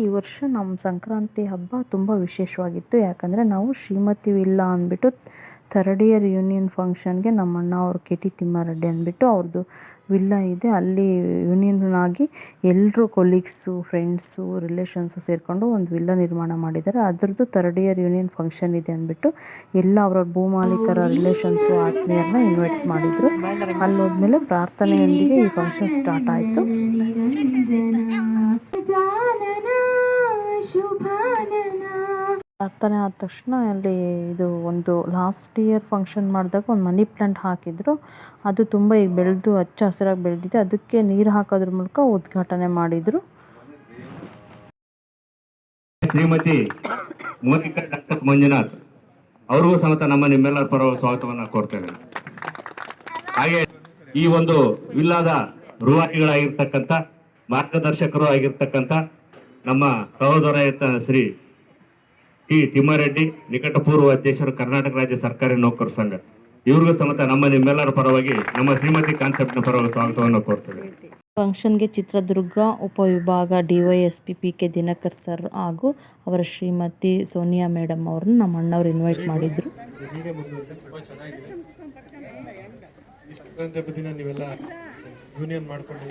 ಈ ವರ್ಷ ನಮ್ಮ ಸಂಕ್ರಾಂತಿ ಹಬ್ಬ ತುಂಬ ವಿಶೇಷವಾಗಿತ್ತು. ಯಾಕಂದರೆ ನಾವು ಶ್ರೀಮತಿ ವಿಲ್ಲಾ ಅಂದ್ಬಿಟ್ಟು ಥರ್ಡ್ ಇಯರ್ ಯೂನಿಯನ್ ಫಂಕ್ಷನ್ಗೆ ನಮ್ಮ ಅಣ್ಣ ಅವರು ಕೆ ಟಿ ತಿಮ್ಮಾರೆಡ್ಡಿ ಅಂದ್ಬಿಟ್ಟು ಅವ್ರದ್ದು ವಿಲ್ಲಾ ಇದೆ. ಅಲ್ಲಿ ಯೂನಿಯನ್ ಆಗಿ ಎಲ್ಲರೂ ಕೊಲೀಗ್ಸು, ಫ್ರೆಂಡ್ಸು, ರಿಲೇಷನ್ಸು ಸೇರಿಕೊಂಡು ಒಂದು ವಿಲ್ಲಾ ನಿರ್ಮಾಣ ಮಾಡಿದ್ದಾರೆ. ಅದರದ್ದು ಥರ್ಡ್ ಇಯರ್ ಯೂನಿಯನ್ ಫಂಕ್ಷನ್ ಇದೆ ಅಂದ್ಬಿಟ್ಟು ಎಲ್ಲ ಅವರವ್ರ ಭೂಮಾಲೀಕರ ರಿಲೇಷನ್ಸು, ಆತ್ಮೀಯರನ್ನ ಇನ್ವೈಟ್ ಮಾಡಿದರು. ಅಲ್ಲಿ ಹೋದ್ಮೇಲೆ ಪ್ರಾರ್ಥನೆಯೊಂದಿಗೆ ಈ ಫಂಕ್ಷನ್ ಸ್ಟಾರ್ಟ್ ಆಯಿತು. ಪ್ರಾರ್ಥನೆ ಆದ ತಕ್ಷಣ ಅಲ್ಲಿ ಇದು ಒಂದು ಲಾಸ್ಟ್ ಇಯರ್ ಫಂಕ್ಷನ್ ಮಾಡಿದಾಗ ಒಂದು ಮನಿ ಪ್ಲಾಂಟ್ ಹಾಕಿದ್ರು. ಅದು ತುಂಬ ಈಗ ಬೆಳೆದು ಹಚ್ಚ ಹಸಿರಾಗಿ ಬೆಳೆದಿದೆ. ಅದಕ್ಕೆ ನೀರು ಹಾಕೋದ್ರ ಮೂಲಕ ಉದ್ಘಾಟನೆ ಮಾಡಿದರು. ಶ್ರೀಮತಿ ಮೋನಿಕಾ ಡಾಕ್ಟರ್ ಮಂಜುನಾಥ್ ಅವ್ರಿಗೂ ಸಮೇತ ನಿಮ್ಮೆಲ್ಲರ ಪರವಾಗಿ ಸ್ವಾಗತವನ್ನು ಕೋರ್ತೇನೆ. ಹಾಗೆ ಈ ಒಂದು ವಿಲ್ಲಾದ ರೂವಾರಿಗಳಾಗಿರ್ತಕ್ಕಂಥ, ಮಾರ್ಗದರ್ಶಕರು ಆಗಿರ್ತಕ್ಕಂಥ ನಮ್ಮ ಸಹೋದರ ಶ್ರೀ ಟಿ ತಿಮ್ಮಾರೆಡ್ಡಿ, ನಿಕಟಪೂರ್ವ ಅಧ್ಯಕ್ಷರು, ಕರ್ನಾಟಕ ರಾಜ್ಯ ಸರ್ಕಾರಿ ನೌಕರರ ಸಂಘ, ಇವ್ರಿಗೂ ಸಮೇತ ನಿಮ್ಮೆಲ್ಲರ ಪರವಾಗಿ ನಮ್ಮ ಶ್ರೀಮತಿ ಕಾನ್ಸೆಪ್ಟ್ನ ಪರವಾಗಿ ಸ್ವಾಗತವನ್ನು ಕೋರ್ತೇವೆ. ಫಂಕ್ಷನ್ಗೆ ಚಿತ್ರದುರ್ಗ ಉಪವಿಭಾಗ DYSP PK ದಿನಕರ್ ಸರ್ ಹಾಗೂ ಅವರ ಶ್ರೀಮತಿ ಸೋನಿಯಾ ಮೇಡಮ್ ಅವ್ರನ್ನ ನಮ್ಮ ಅಣ್ಣವ್ರು ಇನ್ವೈಟ್ ಮಾಡಿದ್ರು. ನೀವೆಲ್ಲ ಯೂನಿಯನ್ ಮಾಡ್ಕೊಂಡು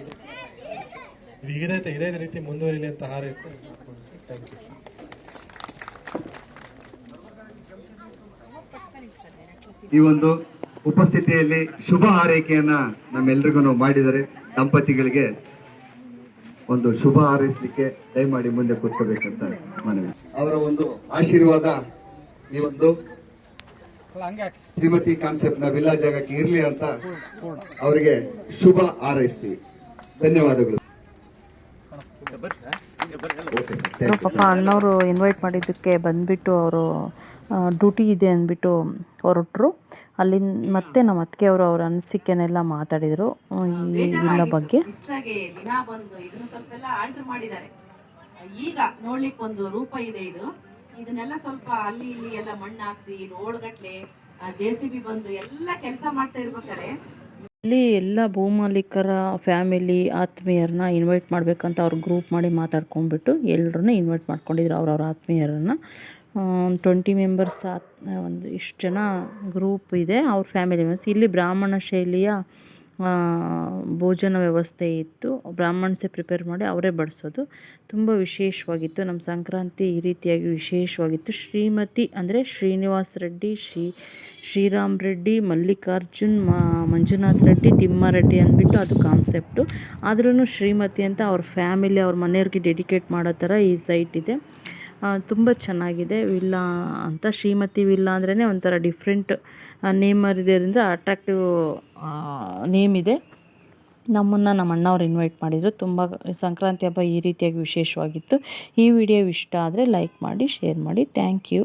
ಇದೇ ರೀತಿ ಮುಂದುವರಿಲಿ ಅಂತ ಹಾರೈಸ್ತೇನೆ. Thank you. ಈ ಒಂದು ಉಪಸ್ಥಿತಿಯಲ್ಲಿ ಶುಭ ಹಾರೈಕೆಯನ್ನ ನಮ್ಮೆಲ್ರಿಗೂ ಮಾಡಿದರೆ ದಂಪತಿಗಳಿಗೆ ಒಂದು ಶುಭ ಹಾರೈಸಲಿಕ್ಕೆ ದಯಮಾಡಿ ಮುಂದೆ ಕೂತ್ಕೋಬೇಕಂತ ಮನವಿ. ಅವರ ಒಂದು ಆಶೀರ್ವಾದ ಈ ಒಂದು ಶ್ರೀಮತಿ ಕಾನ್ಸೆಪ್ಟ್ ನ ವಿಲ್ಲಾ ಜಾಗಕ್ಕೆ ಇರ್ಲಿ ಅಂತ ಅವರಿಗೆ ಶುಭ ಹಾರೈಸ್ತೀವಿ. ಧನ್ಯವಾದಗಳು. ಪಾಪ ಅಣ್ಣವರು ಇನ್ವೈಟ್ ಮಾಡಿದ್ದಕ್ಕೆ ಬಂದ್ಬಿಟ್ಟು ಅವರು ಡ್ಯೂಟಿ ಇದೆ ಅಂದ್ಬಿಟ್ಟು ಹೊರಟರು. ಅಲ್ಲಿಂದ ಮತ್ತೆ ನಮ್ಮ ಅತ್ತಿಗೆಯವರು ಅವರ ಅನಿಸಿಕೆನೆಲ್ಲ ಮಾತಾಡಿದರು ಈ ವಿಲ್ಲಾ ಬಗ್ಗೆ. ದಿನ ಬಂದು ಇದನ್ನು ಸ್ವಲ್ಪ ಎಲ್ಲ ಆಲ್ಟರ್ ಮಾಡಿದ್ದಾರೆ. ಈಗ ನೋಡ್ಲಿಕ್ಕೆ ಒಂದು ರೂಪ ಇದೆ. ಇದನ್ನೆಲ್ಲ ಸ್ವಲ್ಪ ಅಲ್ಲಿ ಇಲ್ಲಿ ಎಲ್ಲ ಮಣ್ಣು ಹಾಕ್ಸಿ ರೋಡ್ ಗಟ್ಲೆ JCB ಬಂದು ಎಲ್ಲ ಕೆಲಸ ಮಾಡ್ತಾ ಇರ್ಬೇಕಾರೆ ಅಲ್ಲಿ ಎಲ್ಲ ಭೂಮಾಲೀಕರ ಫ್ಯಾಮಿಲಿ ಆತ್ಮೀಯರನ್ನ ಇನ್ವೈಟ್ ಮಾಡಬೇಕಂತ ಅವ್ರು ಗ್ರೂಪ್ ಮಾಡಿ ಮಾತಾಡ್ಕೊಂಡ್ಬಿಟ್ಟು ಎಲ್ಲರನ್ನ ಇನ್ವೈಟ್ ಮಾಡ್ಕೊಂಡಿದ್ರು. ಅವ್ರವ್ರ ಆತ್ಮೀಯರನ್ನು 20 ಮೆಂಬರ್ಸ್ ಒಂದು ಇಷ್ಟು ಜನ ಗ್ರೂಪ್ ಇದೆ ಅವ್ರ ಫ್ಯಾಮಿಲಿ ಮೆಂಬರ್ಸ್. ಇಲ್ಲಿ ಬ್ರಾಹ್ಮಣ ಶೈಲಿಯ ಭೋಜನ ವ್ಯವಸ್ಥೆ ಇತ್ತು. ಬ್ರಾಹ್ಮಣ್ಸೇ ಪ್ರಿಪೇರ್ ಮಾಡಿ ಅವರೇ ಬಡಿಸೋದು. ತುಂಬ ವಿಶೇಷವಾಗಿತ್ತು. ನಮ್ಮ ಸಂಕ್ರಾಂತಿ ಈ ರೀತಿಯಾಗಿ ವಿಶೇಷವಾಗಿತ್ತು. ಶ್ರೀಮತಿ ಅಂದರೆ ಶ್ರೀನಿವಾಸ್ ರೆಡ್ಡಿ, ಶ್ರೀರಾಮ್ ರೆಡ್ಡಿ, ಮಲ್ಲಿಕಾರ್ಜುನ್, ಮಂಜುನಾಥ್ ರೆಡ್ಡಿ, ತಿಮ್ಮಾರೆಡ್ಡಿ ಅಂದ್ಬಿಟ್ಟು ಅದು ಕಾನ್ಸೆಪ್ಟು. ಆದ್ರೂ ಶ್ರೀಮತಿ ಅಂತ ಅವ್ರ ಫ್ಯಾಮಿಲಿ, ಅವ್ರ ಮನೆಯವ್ರಿಗೆ ಡೆಡಿಕೇಟ್ ಮಾಡೋ ಥರ ಈ ಸೈಟ್ ಇದೆ. ತುಂಬ ಚೆನ್ನಾಗಿದೆ ವಿಲ್ಲಾ ಅಂತ. ಶ್ರೀಮತಿ ವಿಲ್ಲಾ ಅಂದ್ರೇ ಒಂಥರ ಡಿಫ್ರೆಂಟ್ ನೇಮ್ ಇರೋದ್ರಿಂದ ಅಟ್ರಾಕ್ಟಿವ್ ನೇಮ್ ಇದೆ. ನಮ್ಮನ್ನು ನಮ್ಮ ಅಣ್ಣವ್ರು ಇನ್ವೈಟ್ ಮಾಡಿದರು. ತುಂಬ ಸಂಕ್ರಾಂತಿ ಹಬ್ಬ ಈ ರೀತಿಯಾಗಿ ವಿಶೇಷವಾಗಿತ್ತು. ಈ ವಿಡಿಯೋ ಇಷ್ಟ ಆದರೆ ಲೈಕ್ ಮಾಡಿ, ಶೇರ್ ಮಾಡಿ. Thank you.